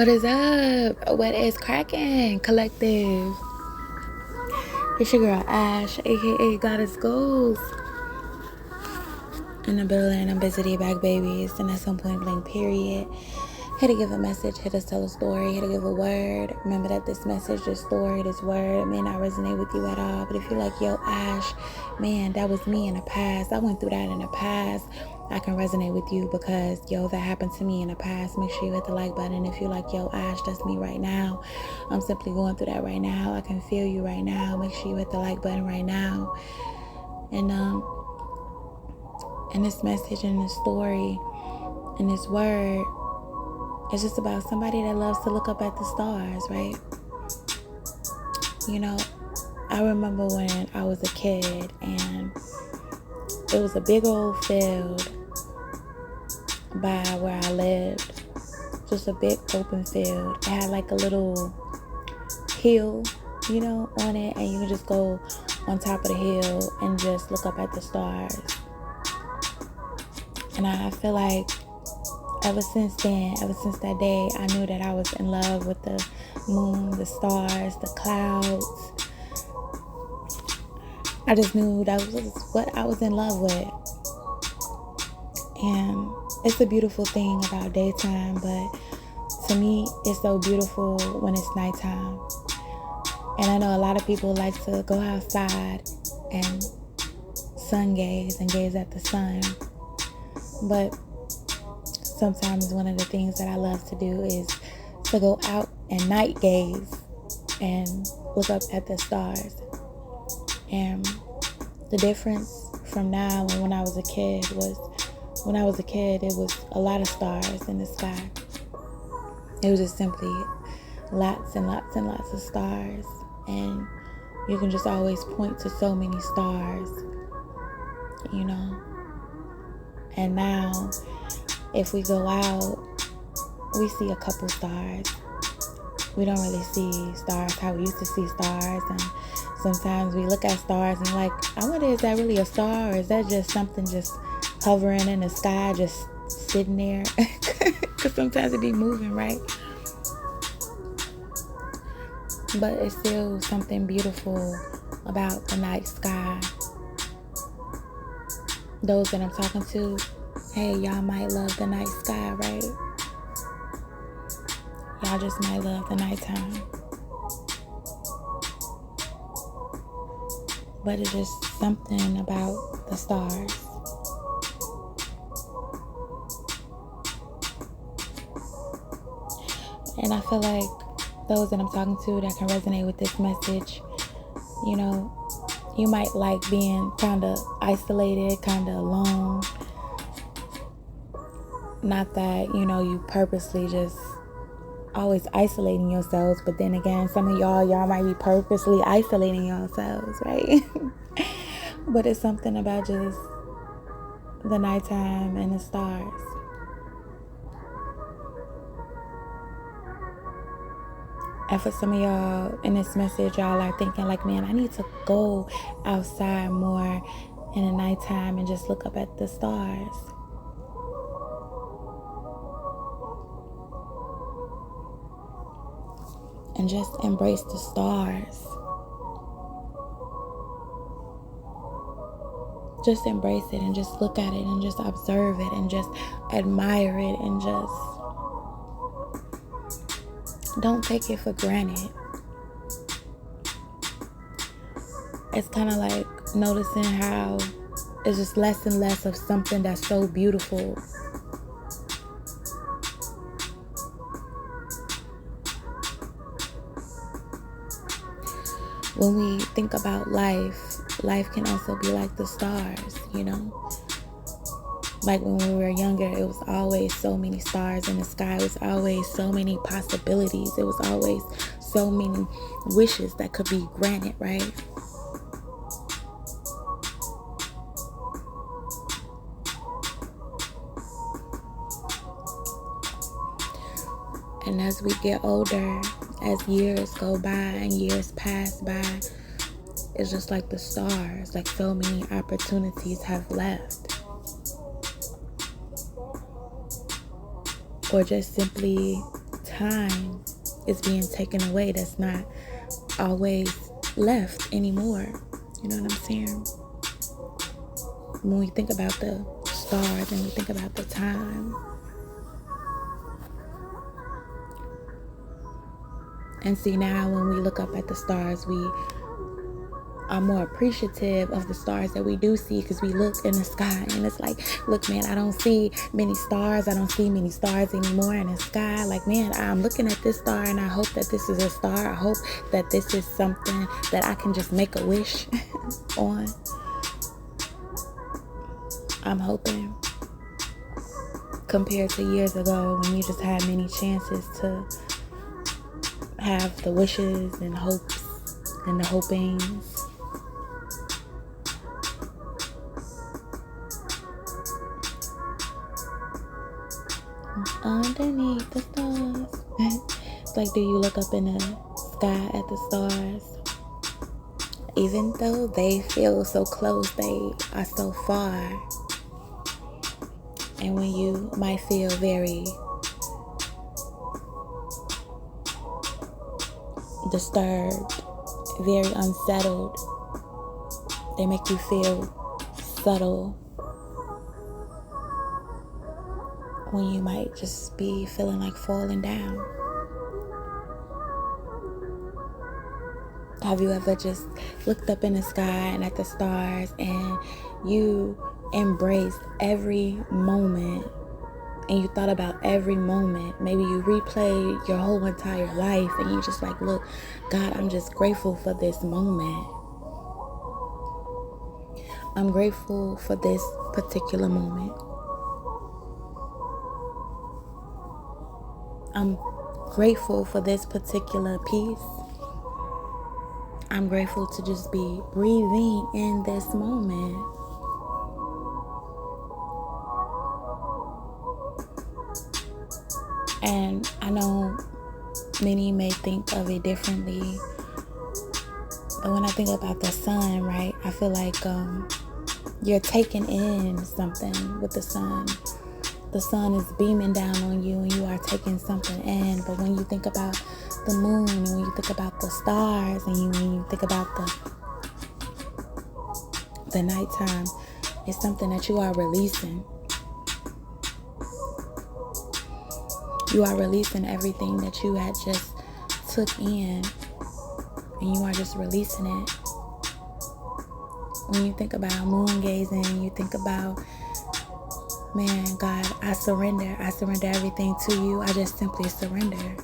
What is up? What is cracking, collective? It's your girl Ash, aka Goddess Goals. In the building, I'm busy back babies, and at some point blank period. Here to give a message, here to tell a story, here to give a word. Remember that this message, this story, this word may not resonate with you at all. But if you're like, yo, Ash, man, that was me in the past. I went through that in the past. I can resonate with you because, yo, that happened to me in the past. Make sure you hit the like button. If you're like, yo, Ash, that's me right now. I'm simply going through that right now. I can feel you right now. Make sure you hit the like button right now. And this message and this story and this word, it's just about somebody that loves to look up at the stars, right? You know, I remember when I was a kid and it was a big old field by where I lived. Just a big open field. It had like a little hill, on it, and you can just go on top of the hill and just look up at the stars. And I feel like ever since that day, I knew that I was in love with the moon, the stars, the clouds. I just knew that was what I was in love with. And it's a beautiful thing about daytime, but to me, it's so beautiful when it's nighttime. And I know a lot of people like to go outside and sun gaze and gaze at the sun. But sometimes one of the things that I love to do is to go out and night gaze and look up at the stars. And the difference from now and when I was a kid was, when I was a kid, it was a lot of stars in the sky. It was just simply lots and lots and lots of stars. And you can just always point to so many stars, And now, if we go out, we see a couple stars. We don't really see stars how we used to see stars. And sometimes we look at stars and like, I wonder, is that really a star? Or is that just something just hovering in the sky, just sitting there? Because sometimes it be moving, right? But it's still something beautiful about the night sky. Those that I'm talking to, hey, y'all might love the night sky, right? Y'all just might love the nighttime. But it's just something about the stars. And I feel like those that I'm talking to that can resonate with this message, you might like being kind of isolated, kind of alone. Not that, you purposely just always isolating yourselves, but then again, some of y'all might be purposely isolating yourselves, right? But it's something about just the nighttime and the stars. And for some of y'all in this message, y'all are thinking like, man, I need to go outside more in the nighttime and just look up at the stars. And just embrace the stars. Just embrace it and just look at it and just observe it and just admire it and just don't take it for granted. It's kind of like noticing how it's just less and less of something that's so beautiful. When we think about life can also be like the stars, Like when we were younger, it was always so many stars in the sky. It was always so many possibilities. It was always so many wishes that could be granted, right? And as we get older, as years go by and years pass by, it's just like the stars, like so many opportunities have left. Or just simply time is being taken away that's not always left anymore. You know what I'm saying? When we think about the stars and we think about the time. And see, now when we look up at the stars, we are more appreciative of the stars that we do see, because we look in the sky and it's like, look, man, I don't see many stars. I don't see many stars anymore in the sky. Like, man, I'm looking at this star and I hope that this is a star. I hope that this is something that I can just make a wish on. I'm hoping, compared to years ago when you just had many chances to have the wishes and hopes and the hopings. Underneath the stars. It's like, do you look up in the sky at the stars? Even though they feel so close, they are so far. And when you might feel very disturbed, very unsettled, they make you feel subtle. When you might just be feeling like falling down. Have you ever just looked up in the sky and at the stars and you embraced every moment and you thought about every moment? Maybe you replayed your whole entire life and you just like, look, God, I'm just grateful for this moment. I'm grateful for this particular moment. I'm grateful for this particular piece. I'm grateful to just be breathing in this moment. And I know many may think of it differently, but when I think about the sun, right, I feel like you're taking in something with the sun. The sun is beaming down on you and you are taking something in. But when you think about the moon and when you think about the stars and when you think about the nighttime, it's something that you are releasing. You are releasing everything that you had just took in, and you are just releasing it. When you think about moon gazing, you think about, man, God, I surrender. I surrender everything to you. I just simply surrender.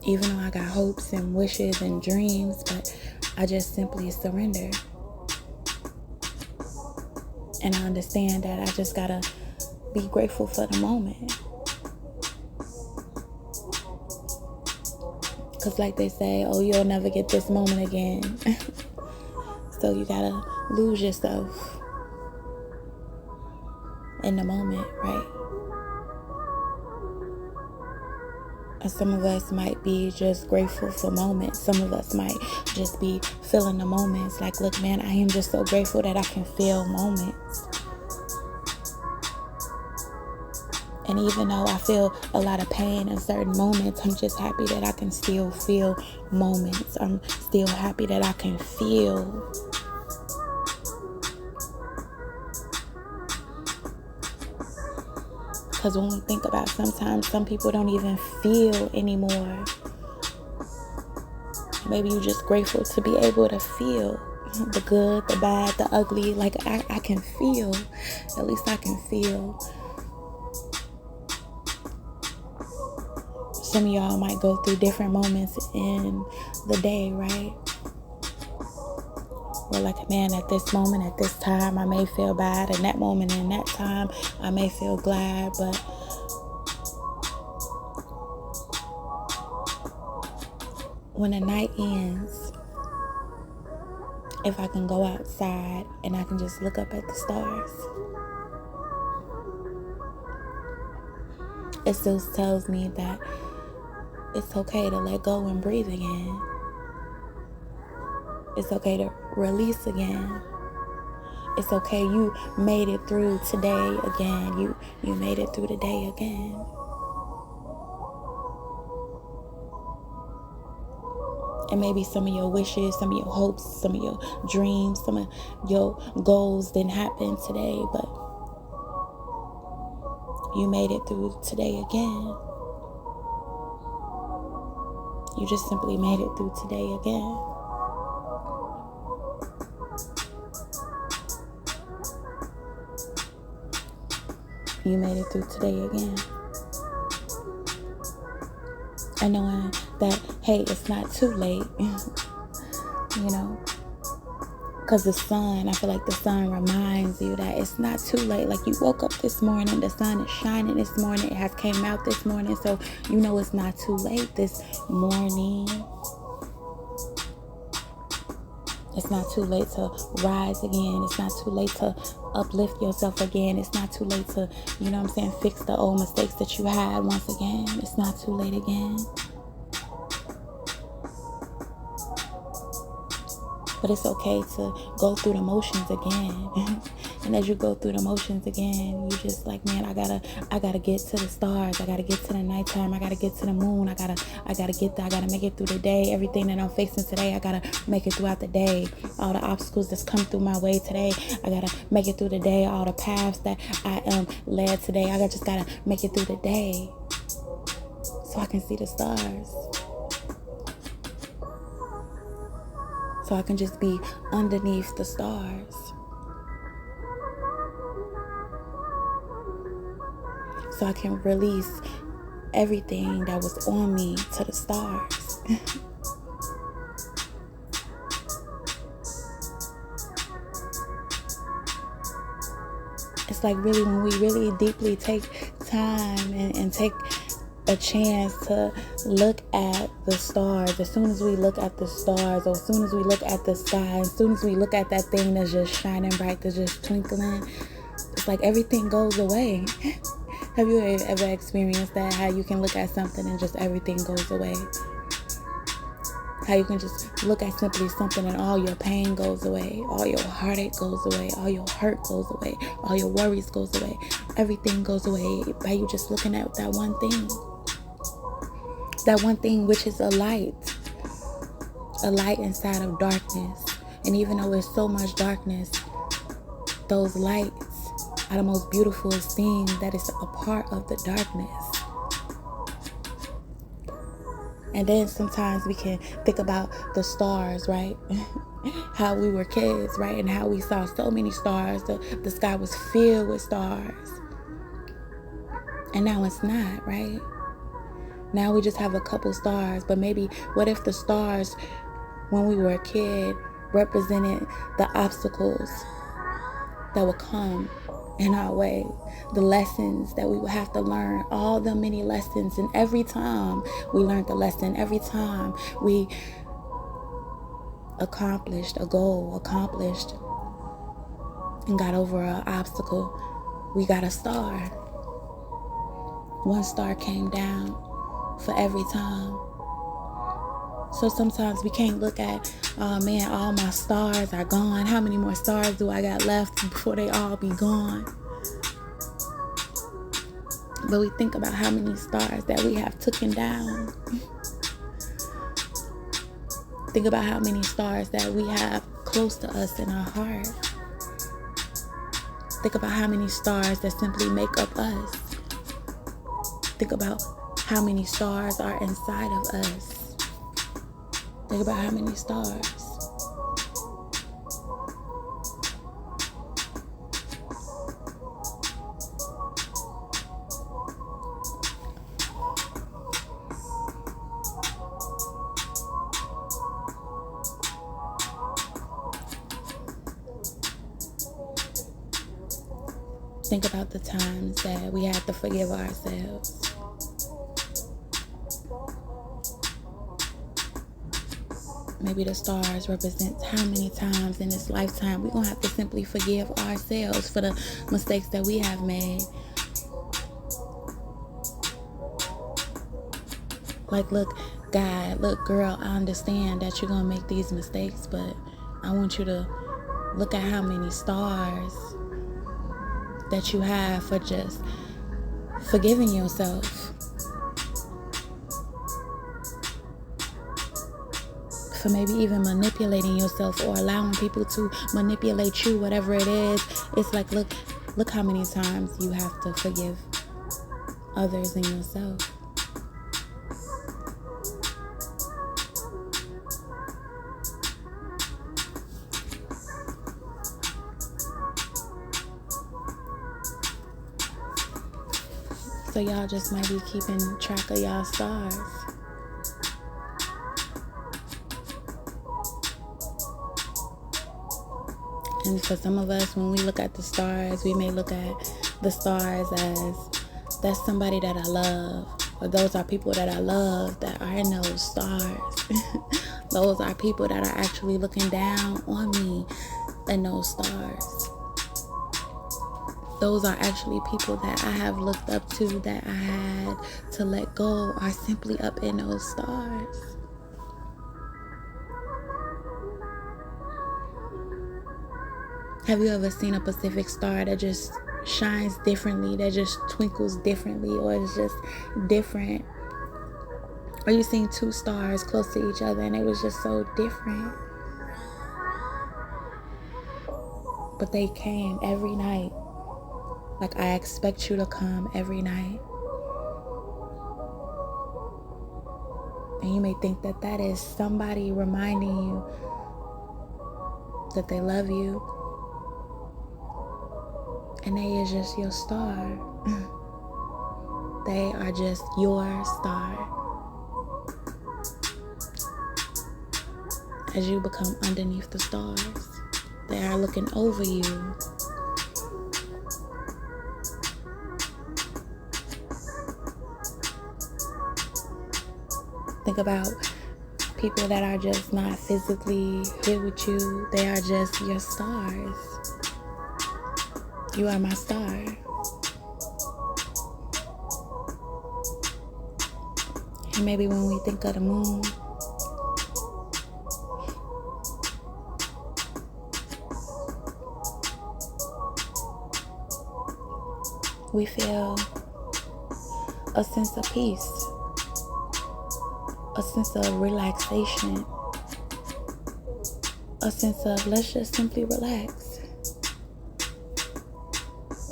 Even though I got hopes and wishes and dreams, but I just simply surrender. And I understand that I just gotta be grateful for the moment. Because like they say, oh, you'll never get this moment again. So you gotta lose yourself in the moment, right? And some of us might be just grateful for moments. Some of us might just be feeling the moments. Like, look, man, I am just so grateful that I can feel moments. And even though I feel a lot of pain in certain moments, I'm just happy that I can still feel moments. I'm still happy that I can feel. Because when we think about, sometimes some people don't even feel anymore. Maybe you're just grateful to be able to feel the good, the bad, the ugly. Like I can feel. At least I can feel. Some of y'all might go through different moments in the day, right? Well, like, man, at this moment, at this time, I may feel bad. And that moment, in that time, I may feel glad. But when the night ends, if I can go outside and I can just look up at the stars, it still tells me that it's okay to let go and breathe again. It's okay to release again. It's okay. You made it through today again. You made it through the day again. And maybe some of your wishes, some of your hopes, some of your dreams, some of your goals didn't happen today, but you made it through today again. You just simply made it through today again. You made it through today again. And knowing that, hey, it's not too late, you know, because the sun, I feel like the sun reminds you that it's not too late. Like, you woke up this morning, the sun is shining this morning, it has came out this morning, so you know it's not too late this morning. It's not too late to rise again. It's not too late to uplift yourself again. It's not too late to, you know what I'm saying, fix the old mistakes that you had once again. It's not too late again. But it's okay to go through the motions again. And as you go through the motions again, you just like, man, I gotta get to the stars. I gotta get to the nighttime. I gotta get to the moon. I gotta get there. I gotta make it through the day. Everything that I'm facing today, I gotta make it throughout the day. All the obstacles that's come through my way today, I gotta make it through the day. All the paths that I am led today, I just gotta make it through the day so I can see the stars. So I can just be underneath the stars. So I can release everything that was on me to the stars. It's like really when we really deeply take time and take a chance to look at the stars. As soon as we look at the stars, or as soon as we look at the sky, as soon as we look at that thing that's just shining bright, that's just twinkling, it's like everything goes away. Have you ever experienced that? How you can look at something and just everything goes away? How you can just look at simply something and all your pain goes away, all your heartache goes away, all your hurt goes away, all your worries goes away. Everything goes away by you just looking at that one thing. That one thing, which is a light inside of darkness. And even though there's so much darkness, those lights are the most beautiful thing that is a part of the darkness. And then sometimes we can think about the stars, right? How we were kids, right? And how we saw so many stars. The sky was filled with stars. And now it's not, right? Now we just have a couple stars. But maybe what if the stars, when we were a kid, represented the obstacles that would come in our way, the lessons that we would have to learn, all the many lessons. And every time we learned the lesson, every time we accomplished a goal, and got over an obstacle, we got a star. One star came down for every time. So sometimes we can't look at, oh man, all my stars are gone. How many more stars do I got left before they all be gone? But we think about how many stars that we have taken down. Think about how many stars that we have close to us in our heart. Think about how many stars that simply make up us. Think about how many stars are inside of us. Think about how many stars. Think about the times that we had to forgive ourselves. Maybe the stars represent how many times in this lifetime we're going to have to simply forgive ourselves for the mistakes that we have made. Like, look, God, look, girl, I understand that you're going to make these mistakes, but I want you to Look at how many stars that you have for just forgiving yourself, for maybe even manipulating yourself or allowing people to manipulate you, whatever it is. It's like, look how many times you have to forgive others and yourself. So y'all just might be keeping track of y'all stars. And for some of us, when we look at the stars, we may look at the stars as, that's somebody that I love, or those are people that I love that are in those stars. Those are people that are actually looking down on me in those stars. Those are actually people that I have looked up to, that I had to let go, are simply up in those stars. Have you ever seen a Pacific star that just shines differently, that just twinkles differently, or is just different? Or you seen two stars close to each other and it was just so different, but they came every night. Like, I expect you to come every night. And you may think that that is somebody reminding you that they love you. And they is just your star. They are just your star. As you become underneath the stars, they are looking over you. Think about people that are just not physically here with you. They are just your stars. You are my star. And maybe when we think of the moon, we feel a sense of peace, a sense of relaxation, a sense of let's just simply relax.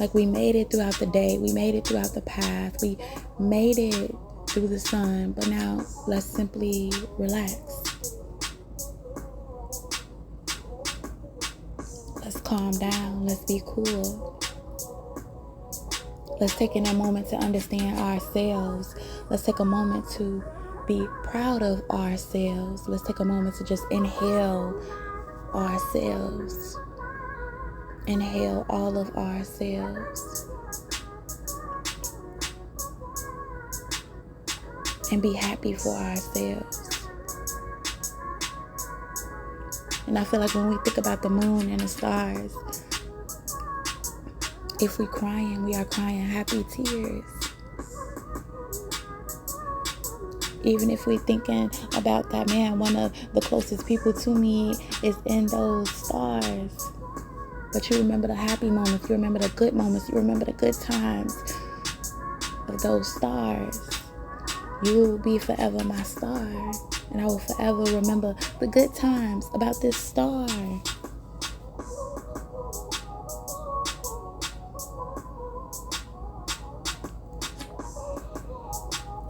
Like, we made it throughout the day, we made it throughout the path, we made it through the sun, but now let's simply relax. Let's calm down, let's be cool. Let's take in a moment to understand ourselves. Let's take a moment to be proud of ourselves. Let's take a moment to just inhale ourselves. Inhale all of ourselves. And be happy for ourselves. And I feel like when we think about the moon and the stars, if we're crying, we are crying happy tears. Even if we're thinking about that man, one of the closest people to me is in those stars. But you remember the happy moments, you remember the good moments, you remember the good times of those stars. You will be forever my star. And I will forever remember the good times about this star.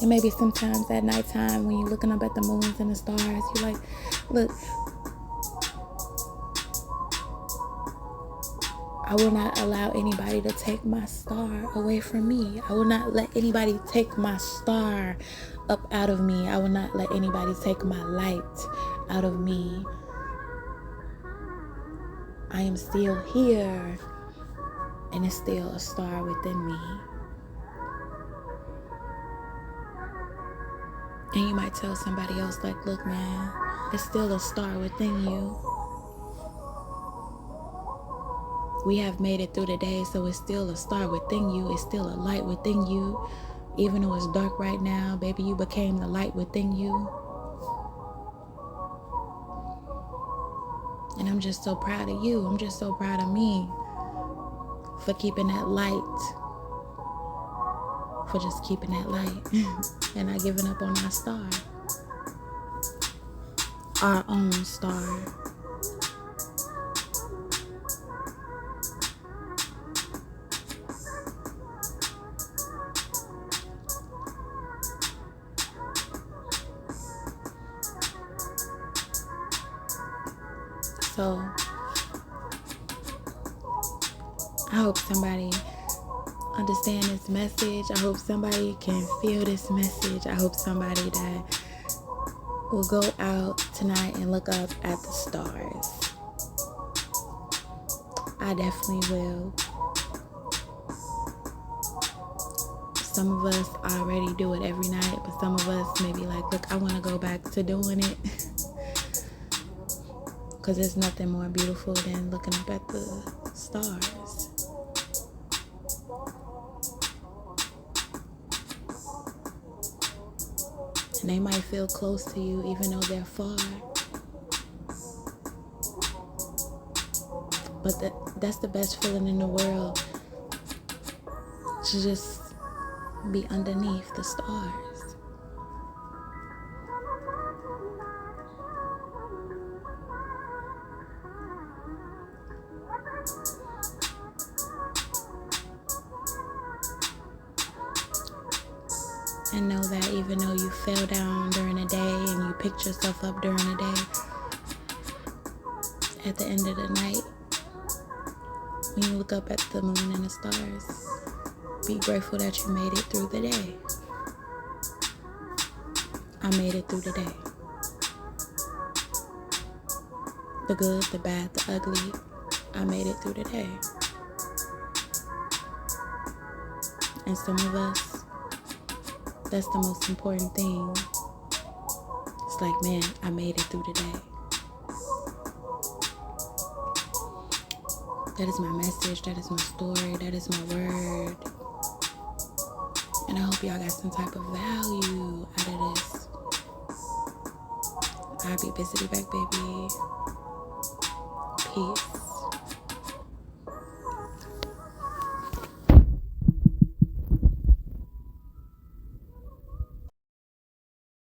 And maybe sometimes at nighttime when you're looking up at the moons and the stars, you're like, look, I will not allow anybody to take my star away from me. I will not let anybody take my star up out of me. I will not let anybody take my light out of me. I am still here, and it's still a star within me. And you might tell somebody else, like, look, man, it's still a star within you. We have made it through the day, so it's still a star within you. It's still a light within you. Even though it's dark right now, baby, you became the light within you. And I'm just so proud of you. I'm just so proud of me for keeping that light. For just keeping that light. And not giving up on our star. Our own star. So I hope somebody understand this message. I hope somebody can feel this message. I hope somebody that will go out tonight and look up at the stars. I definitely will. Some of us already do it every night, but some of us may be like, look, I want to go back to doing it. Because there's nothing more beautiful than looking up at the stars. And they might feel close to you even though they're far. But that's the best feeling in the world. To just be underneath the stars. And know that even though you fell down during the day and you picked yourself up during the day, at the end of the night, when you look up at the moon and the stars, be grateful that you made it through the day. I made it through the day. The good, the bad, the ugly, I made it through the day. And some of us, that's the most important thing. It's like, man, I made it through the day. That is my message. That is my story. That is my word. And I hope y'all got some type of value out of this. I'll be busy back, baby. Peace.